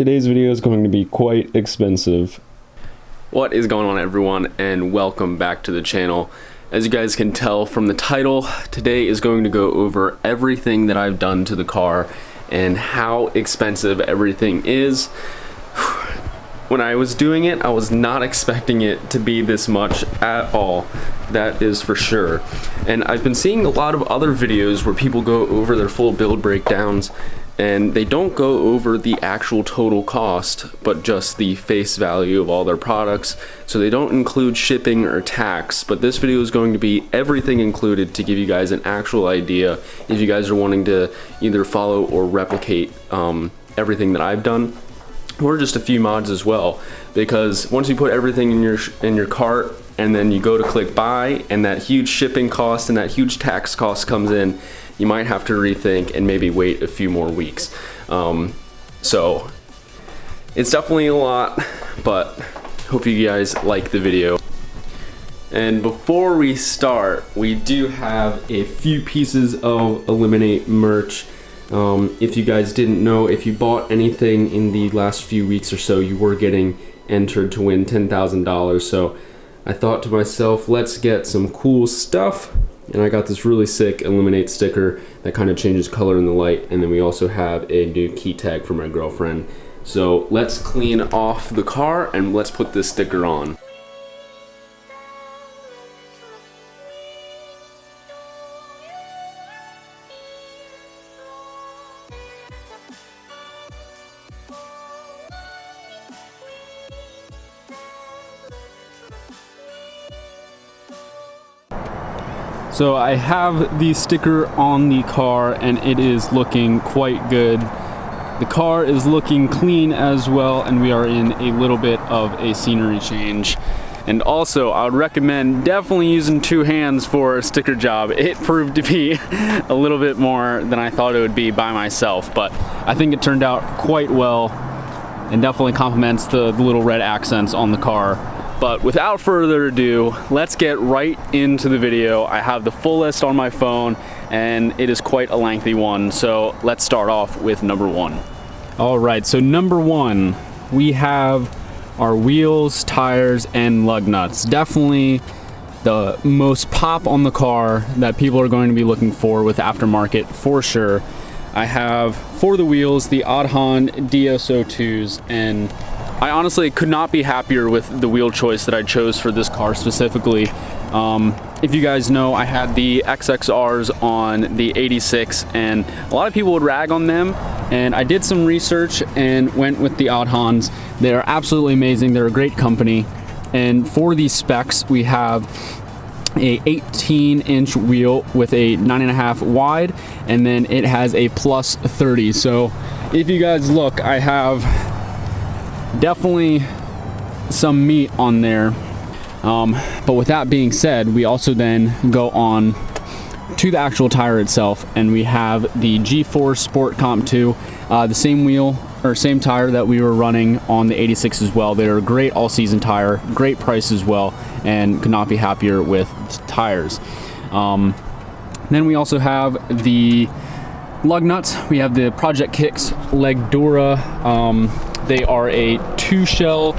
Today's video is going to be quite expensive. What is going on, everyone, and welcome back to the channel. As you guys can tell from the title, today is going to go over everything that I've done to the car and how expensive everything is. When I was doing it, I was not expecting it to be this much at all. That is for sure. And I've been seeing a lot of other videos where people go over their full build breakdowns and they don't go over the actual total cost, but just the face value of all their products. So they don't include shipping or tax, but this video is going to be everything included to give you guys an actual idea if you guys are wanting to either follow or replicate everything that I've done, or just a few mods as well. Because once you put everything in your cart and then you go to click buy and that huge shipping cost and that huge tax cost comes in, you might have to rethink and maybe wait a few more weeks. So it's definitely a lot, but hope you guys like the video. And before we start, we do have a few pieces of Eliminate merch. If you guys didn't know, if you bought anything in the last few weeks or so, you were getting entered to win $10,000. So I thought to myself, let's get some cool stuff. And I got this really sick Eliminate sticker that kind of changes color in the light. And then we also have a new key tag for my girlfriend. So let's clean off the car and let's put this sticker on. So I have the sticker on the car and it is looking quite good. The car is looking clean as well, and we are in a little bit of a scenery change. And also, I would recommend definitely using two hands for a sticker job. It proved to be a little bit more than I thought it would be by myself, but I think it turned out quite well and definitely complements the little red accents on the car. But without further ado, let's get right into the video. I have the full list on my phone and it is quite a lengthy one. So let's start off with number one. All right, so number one, we have our wheels, tires, and lug nuts. Definitely the most pop on the car that people are going to be looking for with aftermarket for sure. I have, for the wheels, the Adhan DS02s, and I honestly could not be happier with the wheel choice that I chose for this car specifically. If you guys know, I had the XXRs on the 86 and a lot of people would rag on them, and I did some research and went with the Adhans. They're absolutely amazing. They're a great company. And for these specs, we have a 18-inch wheel with a 9.5 wide, and then it has a plus 30. So if you guys look, I have definitely some meat on there. But with that being said, we also then go on to the actual tire itself, and we have the G4 Sport Comp 2, the same wheel or same tire that we were running on the 86 as well. They're a great all-season tire, great price as well, and could not be happier with tires. Then we also have the lug nuts. We have the Project Kicks Legdura. They are a 2-shell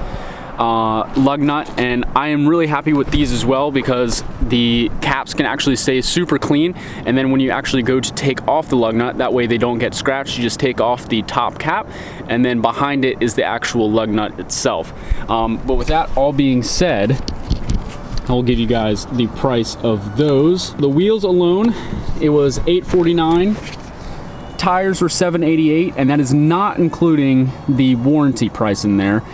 lug nut, and I am really happy with these as well because the caps can actually stay super clean, and then when you actually go to take off the lug nut, that way they don't get scratched. You just take off the top cap, and then behind it is the actual lug nut itself. But with that all being said, I will give you guys the price of those. The wheels alone, it was $849. Tires were $788, and that is not including the warranty price in there,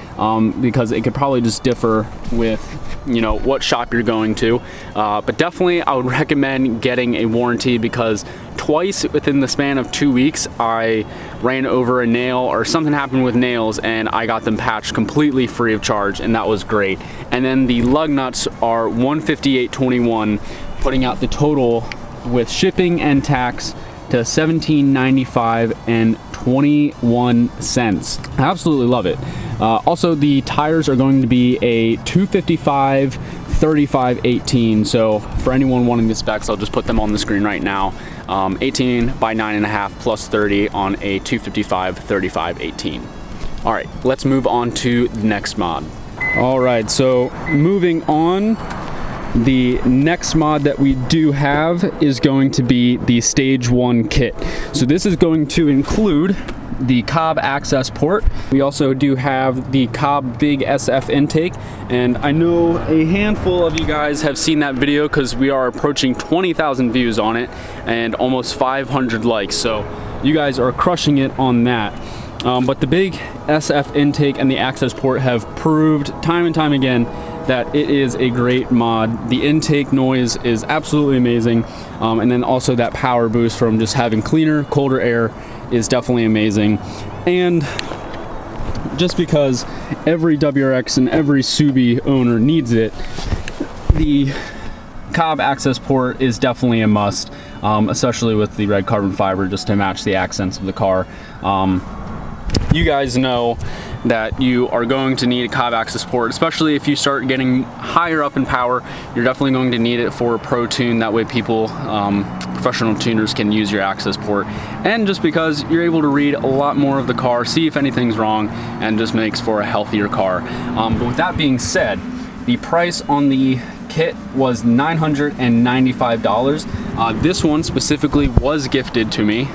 because it could probably just differ with, you know, what shop you're going to. But definitely I would recommend getting a warranty, because twice within the span of 2 weeks I ran over a nail or something happened with nails and I got them patched completely free of charge, and that was great. And then the lug nuts are $158.21, putting out the total with shipping and tax to $17.95 and 21 cents. I absolutely love it. Also, the tires are going to be a 255 35 18. So for anyone wanting the specs, I'll just put them on the screen right now. 18 by 9.5 plus 30 on a 255 35 18. All right, let's move on to the next mod. All right, so moving on, the next mod that we do have is going to be the Stage 1 kit. So this is going to include the Cobb access port. We also do have the Cobb big SF intake, and I know a handful of you guys have seen that video because we are approaching 20,000 views on it and almost 500 likes, so you guys are crushing it on that. But the big SF intake and the access port have proved time and time again that it is a great mod. The intake noise is absolutely amazing, and then also that power boost from just having cleaner, colder air is definitely amazing. And just because every WRX and every Subi owner needs it, the Cobb access port is definitely a must, especially with the red carbon fiber, just to match the accents of the car. You guys know that you are going to need a Cobb access port, especially if you start getting higher up in power. You're definitely going to need it for a pro tune. That way people, professional tuners, can use your access port. And just because you're able to read a lot more of the car, see if anything's wrong, and just makes for a healthier car. But with that being said, the price on the kit was $995. This one specifically was gifted to me.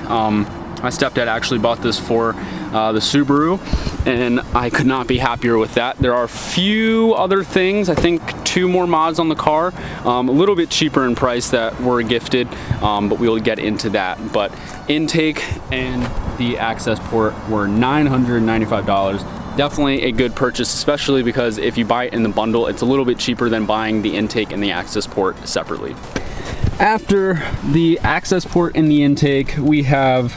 My stepdad actually bought this for the Subaru, and I could not be happier with that. There are a few other things, I think 2 more mods on the car, a little bit cheaper in price that were gifted, but we will get into that. But intake and the access port were $995. Definitely a good purchase, especially because if you buy it in the bundle, it's a little bit cheaper than buying the intake and the access port separately. After the access port and the intake, we have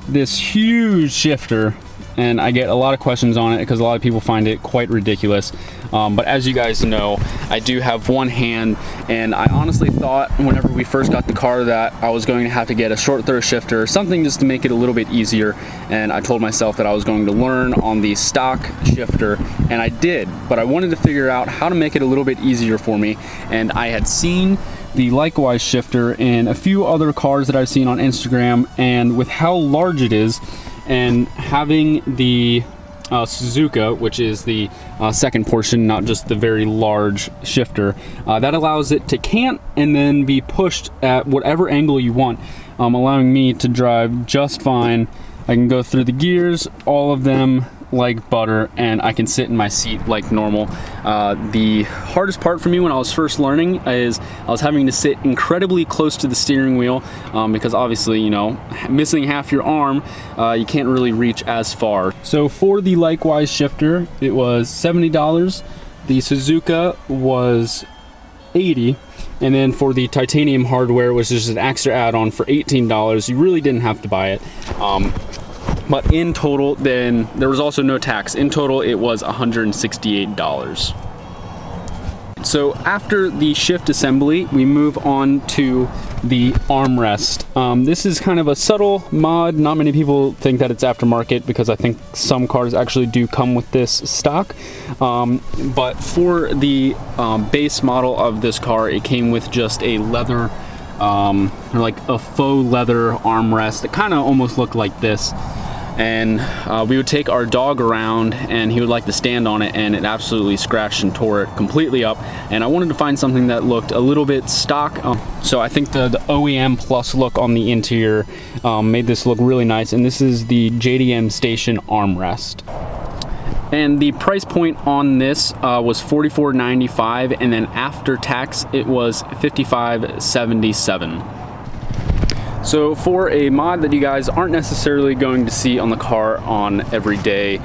this huge shifter, and I get a lot of questions on it because a lot of people find it quite ridiculous. But as you guys know, I do have one hand, and I honestly thought whenever we first got the car that I was going to have to get a short throw shifter, something just to make it a little bit easier, and I told myself that I was going to learn on the stock shifter, and I did, but I wanted to figure out how to make it a little bit easier for me, and I had seen the likewise shifter in a few other cars that I've seen on Instagram, and with how large it is and having the Suzuka, which is the second portion, not just the very large shifter, that allows it to cant and then be pushed at whatever angle you want, allowing me to drive just fine. I can go through the gears, all of them, like butter, and I can sit in my seat like normal. The hardest part for me when I was first learning is I was having to sit incredibly close to the steering wheel, because obviously, you know, missing half your arm, you can't really reach as far. So for the likewise shifter, it was $70. The Suzuka was $80. And then for the titanium hardware, which is an extra add-on for $18, you really didn't have to buy it. But in total, then there was also no tax. In total, it was $168. So after the shift assembly, we move on to the armrest. This is kind of a subtle mod. Not many people think that it's aftermarket because I think some cars actually do come with this stock. But for the base model of this car, it came with just a leather, or like a faux leather armrest that kind of almost looked like this. And we would take our dog around and he would like to stand on it, and it absolutely scratched and tore it completely up. And I wanted to find something that looked a little bit stock. So I think the OEM Plus look on the interior made this look really nice. And this is the JDM Station armrest. And the price point on this was $44.95, and then after tax it was $55.77. So for a mod that you guys aren't necessarily going to see on the car on every day,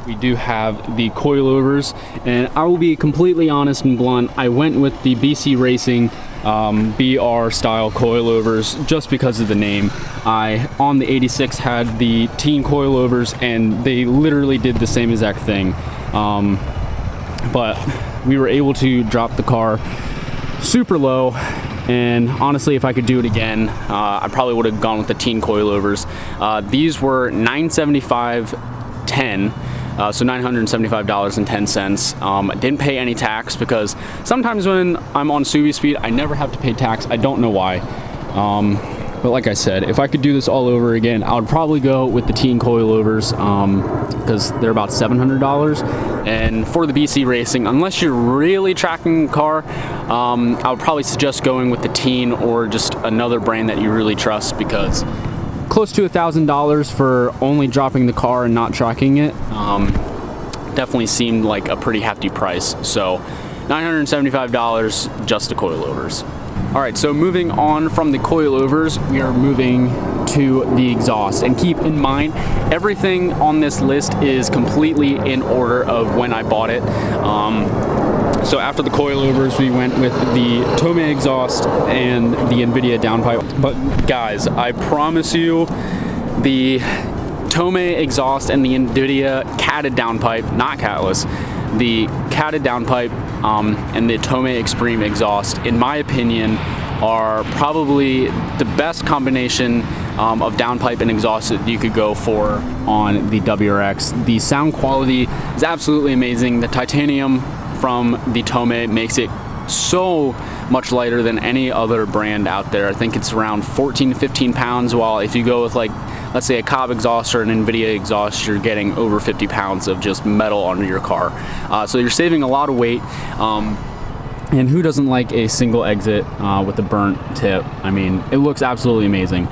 we do have the coilovers, and I will be completely honest and blunt, I went with the BC Racing BR style coilovers just because of the name. I, on the 86, had the teen coilovers, and they literally did the same exact thing. But we were able to drop the car super low. And honestly, if I could do it again, I probably would have gone with the teen coilovers. These were $975.10, so $975.10. I didn't pay any tax because sometimes when I'm on Subi speed, I never have to pay tax. I don't know why. But like I said, if I could do this all over again, I would probably go with the Tint coilovers because they're about $700. And for the BC Racing, unless you're really tracking the car, I would probably suggest going with the Tint or just another brand that you really trust, because close to $1,000 for only dropping the car and not tracking it definitely seemed like a pretty hefty price. So $975 just the coilovers. All right, so moving on from the coilovers, we are moving to the exhaust. And keep in mind, everything on this list is completely in order of when I bought it. So after the coilovers, we went with the Tomei exhaust and the NVIDIA downpipe. But guys, I promise you, the Tomei exhaust and the NVIDIA catted downpipe, not catless, the catted downpipe and the Tomei Extreme exhaust, in my opinion, are probably the best combination of downpipe and exhaust that you could go for on the WRX. The sound quality is absolutely amazing. The titanium from the Tomei makes it so much lighter than any other brand out there. I think it's around 14 to 15 pounds, while if you go with, like, let's say a Cobb exhaust or an NVIDIA exhaust, you're getting over 50 pounds of just metal under your car. So you're saving a lot of weight. And who doesn't like a single exit with a burnt tip? I mean, it looks absolutely amazing.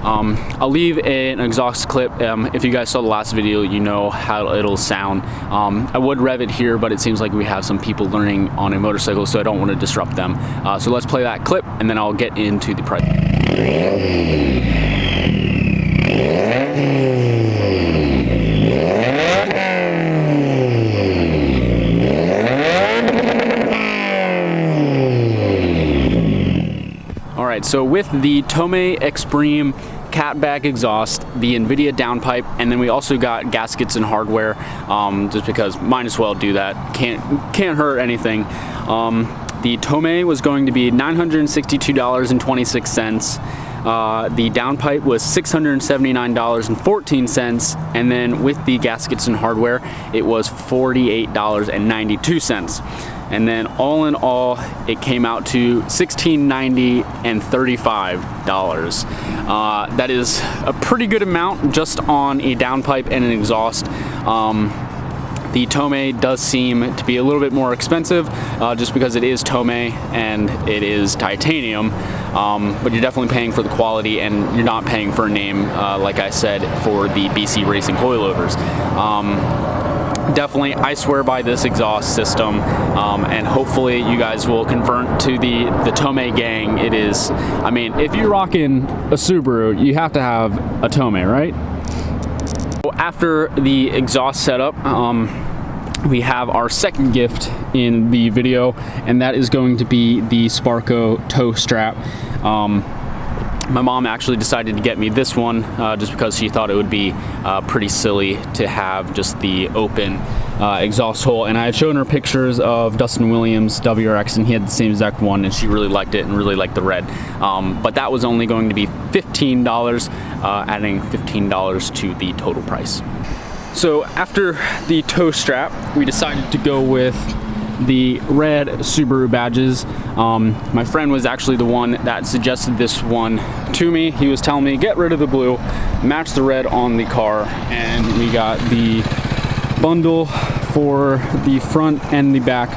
I'll leave an exhaust clip. If you guys saw the last video, you know how it'll sound. I would rev it here, but it seems like we have some people learning on a motorcycle, so I don't want to disrupt them. So let's play that clip, and then I'll get into the price. All right, so with the Tomei Extreme catback exhaust, the NVIDIA downpipe, and then we also got gaskets and hardware, just because might as well do that. Can't hurt anything. The Tomei was going to be $962.26. The downpipe was $679.14, and then with the gaskets and hardware, it was $48.92. And then all in all, it came out to $16.90 and $35. That is a pretty good amount just on a downpipe and an exhaust. The Tomei does seem to be a little bit more expensive just because it is Tomei and it is titanium, but you're definitely paying for the quality, and you're not paying for a name, like I said, for the BC Racing coilovers. Definitely, I swear by this exhaust system, and hopefully you guys will convert to the Tomei gang. It is, I mean, if you're rocking a Subaru, you have to have a Tomei, right? After the exhaust setup, we have our second gift in the video, and that is going to be the Sparco tow strap. My mom actually decided to get me this one just because she thought it would be pretty silly to have just the open exhaust hole, and I had shown her pictures of Dustin Williams' WRX, and he had the same exact one, and she really liked it and really liked the red. But that was only going to be $15, adding $15 to the total price. So after the tow strap, we decided to go with the red Subaru badges. My friend was actually the one that suggested this one to me. He was telling me, get rid of the blue, match the red on the car, and we got the bundle for the front and the back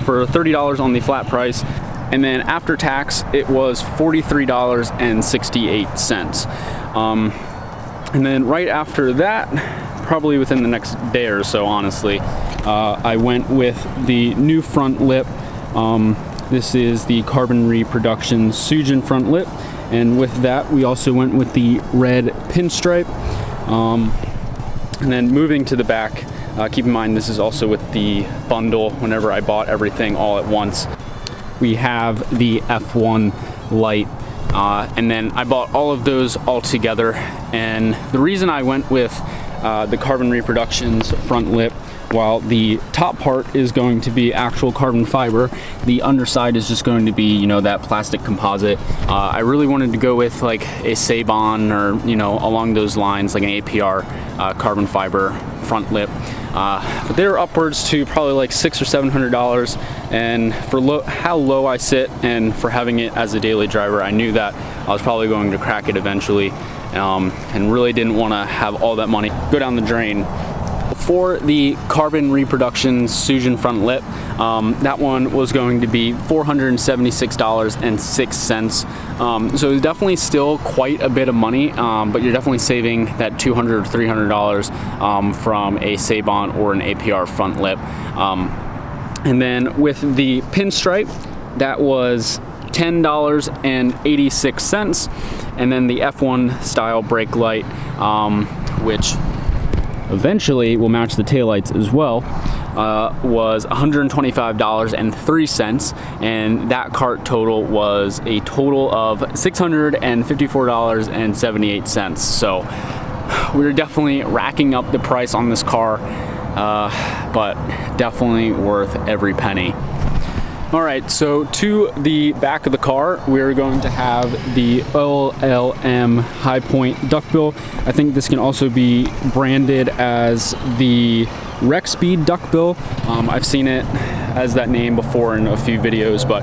for $30 on the flat price, and then after tax it was $43.68. And then right after that, probably within the next day or so, honestly, I went with the new front lip. This is the Carbon Reproduction Sujin front lip, and with that we also went with the red pinstripe. And then moving to the back, keep in mind this is also with the bundle whenever I bought everything all at once. We have the F1 light, and then I bought all of those all together. And the reason I went with the Carbon Reproductions front lip, while the top part is going to be actual carbon fiber, the underside is just going to be, you know, that plastic composite. I really wanted to go with like a Sabon or, you know, along those lines, like an APR carbon fiber front lip. But they're upwards to probably like $600 or $700, and for how low I sit and for having it as a daily driver, I knew that I was probably going to crack it eventually, and really didn't want to have all that money go down the drain. For the carbon reproduction Sujin front lip, that one was going to be $476.06. So it's definitely still quite a bit of money, but you're definitely saving that $200 or $300 from a Sabon or an APR front lip. And then with the pinstripe, that was $10.86, and then the F1 style brake light, which eventually will match the taillights as well, was $125.03, and that cart total was a total of $654.78. So we're definitely racking up the price on this car, but definitely worth every penny. All right, so to the back of the car, we're going to have the LLM High Point duckbill. I think this can also be branded as the WRX Speed duckbill. I've seen it as that name before in a few videos, but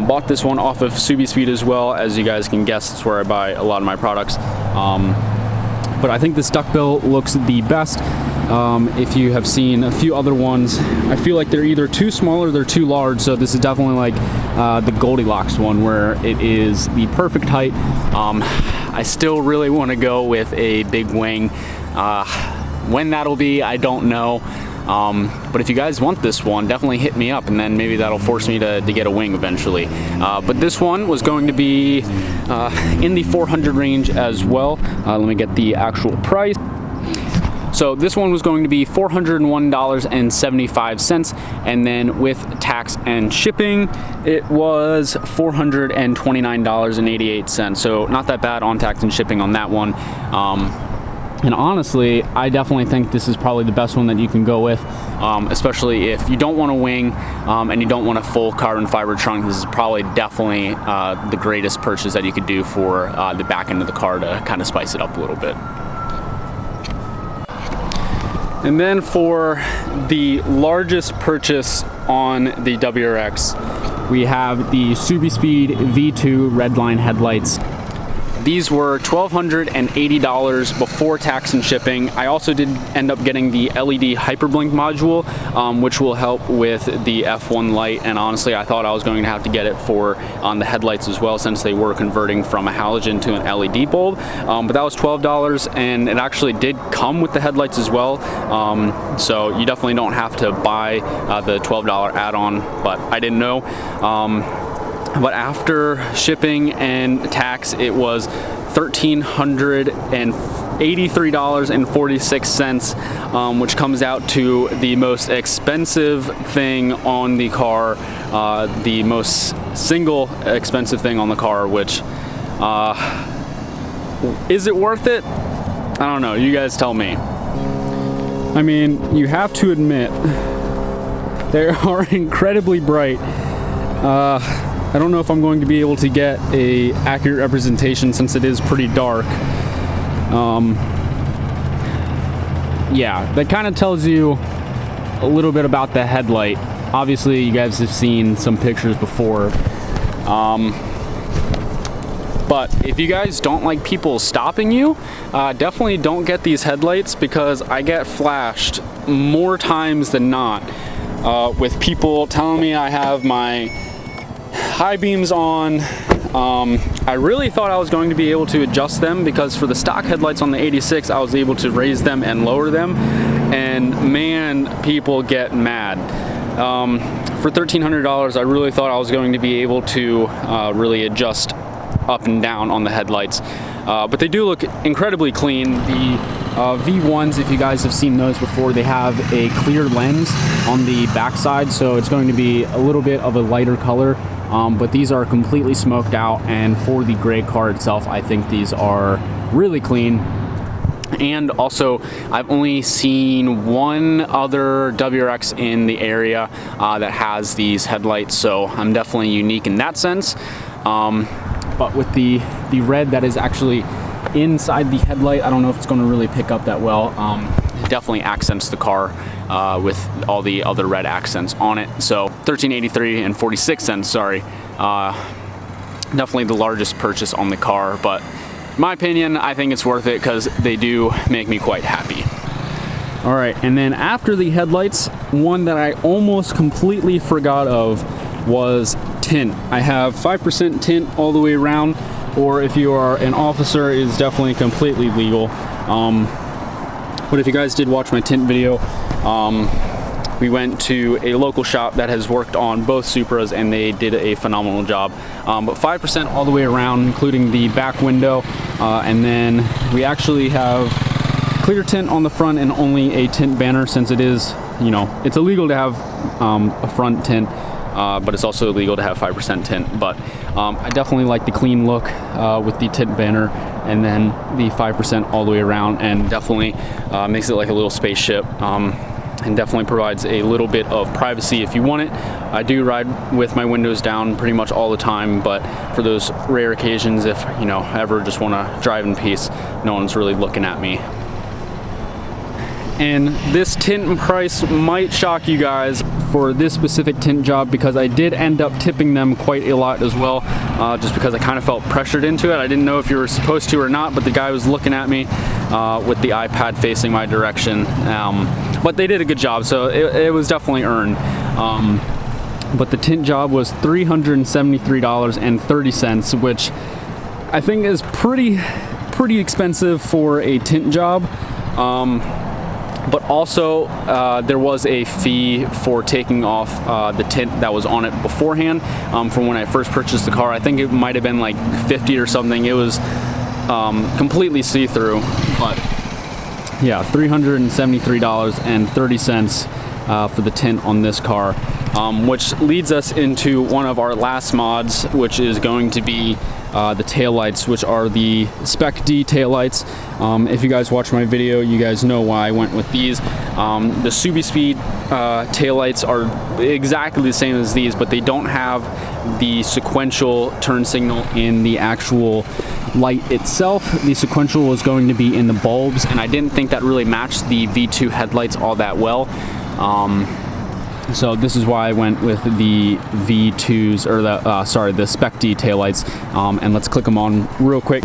bought this one off of SubiSpeed as well. As you guys can guess, it's where I buy a lot of my products. But I think this duckbill looks the best. If you have seen a few other ones, I feel like they're either too small or they're too large, so this is definitely like the Goldilocks one, where it is the perfect height. I still really want to go with a big wing. When that'll be, I don't know. But if you guys want this one, definitely hit me up, and then maybe that'll force me to get a wing eventually. But this one was going to be in the 400 range as well. Let me get the actual price. So this one was going to be $401.75, and then with tax and shipping, it was $429.88. So not that bad on tax and shipping on that one. And honestly, I definitely think this is probably the best one that you can go with, especially if you don't want a wing and you don't want a full carbon fiber trunk. This is probably definitely the greatest purchase that you could do for the back end of the car to kind of spice it up a little bit. And then for the largest purchase on the WRX, we have the SubiSpeed V2 Redline headlights. These were $1,280 before tax and shipping. I also did end up getting the LED hyperblink module, which will help with the F1 light. And honestly, I thought I was going to have to get it for on the headlights as well, since they were converting from a halogen to an LED bulb. But that was $12, and it actually did come with the headlights as well. So you definitely don't have to buy the $12 add-on, but I didn't know. But after shipping and tax, it was $1,383.46, which comes out to the most expensive thing on the car, the most single expensive thing on the car, which, is it worth it? I don't know, you guys tell me. I mean, you have to admit, they are incredibly bright. I don't know if I'm going to be able to get a accurate representation since it is pretty dark. Yeah, that kind of tells you a little bit about the headlight. Obviously, you guys have seen some pictures before. But if you guys don't like people stopping you, definitely don't get these headlights, because I get flashed more times than not with people telling me I have my high beams on. I really thought I was going to be able to adjust them, because for the stock headlights on the 86, I was able to raise them and lower them, and man, people get mad. For $1,300, I really thought I was going to be able to really adjust up and down on the headlights, but they do look incredibly clean. The V1s, if you guys have seen those before, they have a clear lens on the backside, so it's going to be a little bit of a lighter color. But these are completely smoked out, and for the gray car itself, I think these are really clean. And also, I've only seen one other WRX in the area that has these headlights, so I'm definitely unique in that sense. But with the red that is actually inside the headlight, I don't know if it's going to really pick up that well. It definitely accents the car with all the other red accents on it. So $1,383.46, sorry. definitely the largest purchase on the car, but in my opinion, I think it's worth it because they do make me quite happy. All right, and then after the headlights, one that I almost completely forgot of was tint. I have 5% tint all the way around, or if you are an officer, it's definitely completely legal. But if you guys did watch my tint video, we went to a local shop that has worked on both Supras and they did a phenomenal job. But 5% all the way around, including the back window. And then we actually have clear tint on the front and only a tint banner, since it is, you know, it's illegal to have a front tint, but it's also illegal to have 5% tint. But I definitely like the clean look with the tint banner and then the 5% all the way around, and definitely makes it like a little spaceship. And definitely provides a little bit of privacy if you want it. I do ride with my windows down pretty much all the time, but for those rare occasions, if you know, ever just want to drive in peace, no one's really looking at me. And this tint price might shock you guys for this specific tint job, because I did end up tipping them quite a lot as well, just because I kind of felt pressured into it. I didn't know if you were supposed to or not, but the guy was looking at me with the iPad facing my direction. But they did a good job, so it was definitely earned. But the tint job was $373.30, which I think is pretty expensive for a tint job. But also there was a fee for taking off the tint that was on it beforehand. From when I first purchased the car, I think it might have been like 50 or something. It was completely see-through, but yeah, $373.30 for the tint on this car, which leads us into one of our last mods, which is going to be the taillights, which are the Spec D taillights. If you guys watch my video, you guys know why I went with these. The SubiSpeed taillights are exactly the same as these, but they don't have the sequential turn signal in the actual light itself. The sequential is going to be in the bulbs, and I didn't think that really matched the V2 headlights all that well. So this is why I went with the V2s, or the Spec D taillights, and let's click them on real quick.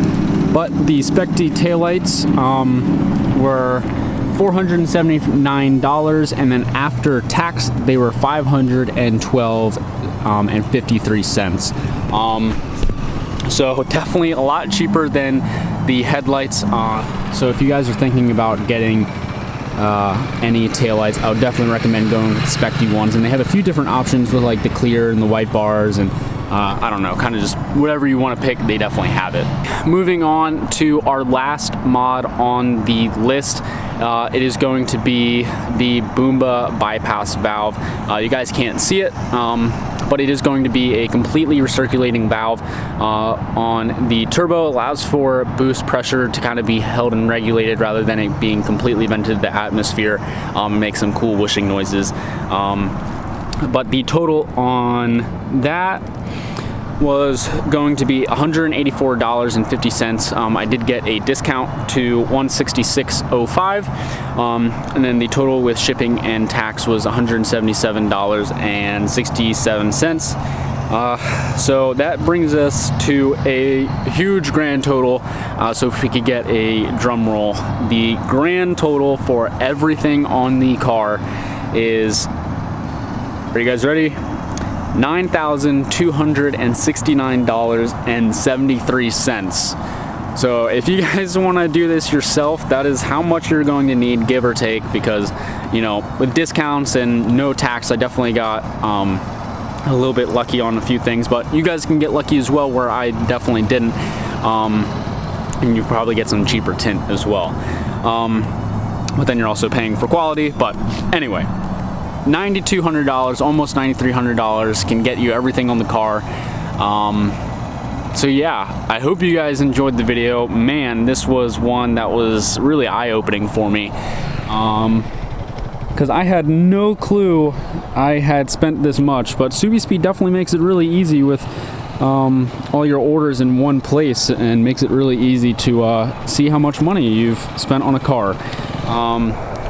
But the Spec D taillights were $479, and then after tax they were $512.53. So definitely a lot cheaper than the headlights. So if you guys are thinking about getting any taillights, I would definitely recommend going with the Spec D ones, and they have a few different options with like the clear and the white bars, and I don't know, kind of just whatever you want to pick, they definitely have it. Moving on to our last mod on the list, it is going to be the Boomba bypass valve. You guys can't see it, but it is going to be a completely recirculating valve on the turbo. Allows for boost pressure to kind of be held and regulated rather than it being completely vented to the atmosphere, and make some cool whooshing noises. But the total on that was going to be $184.50. I did get a discount to $166.05, and then the total with shipping and tax was $177.67. So that brings us to a huge grand total. So if we could get a drum roll, the grand total for everything on the car is, are you guys ready? $9,269.73. So if you guys want to do this yourself, that is how much you're going to need, give or take, because, you know, with discounts and no tax, I definitely got a little bit lucky on a few things, but you guys can get lucky as well, where I definitely didn't, and you probably get some cheaper tint as well, but then you're also paying for quality. But anyway, $9,200, almost $9,300 can get you everything on the car. So yeah, I hope you guys enjoyed the video. Man, this was one that was really eye-opening for me, because I had no clue I had spent this much. But SubiSpeed definitely makes it really easy with all your orders in one place, and makes it really easy to see how much money you've spent on a car.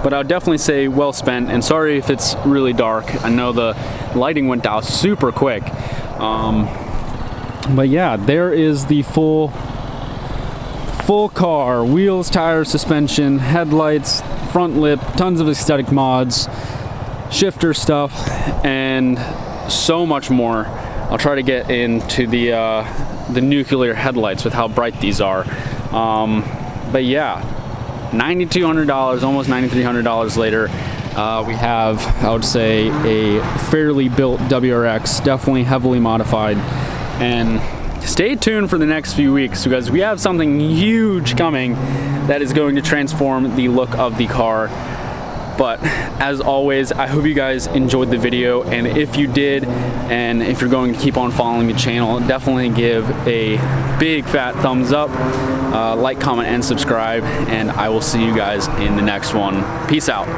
But I would definitely say well spent, and sorry if it's really dark. I know the lighting went out super quick. But yeah, there is the full car: wheels, tires, suspension, headlights, front lip, tons of aesthetic mods, shifter stuff, and so much more. I'll try to get into the nuclear headlights with how bright these are. But yeah, $9,200, almost $9,300 later, we have, I would say, a fairly built WRX, definitely heavily modified. And stay tuned for the next few weeks, because we have something huge coming that is going to transform the look of the car. But as always, I hope you guys enjoyed the video, and if you did, and if you're going to keep on following the channel, definitely give a big fat thumbs up, like, comment, and subscribe, and I will see you guys in the next one. Peace out.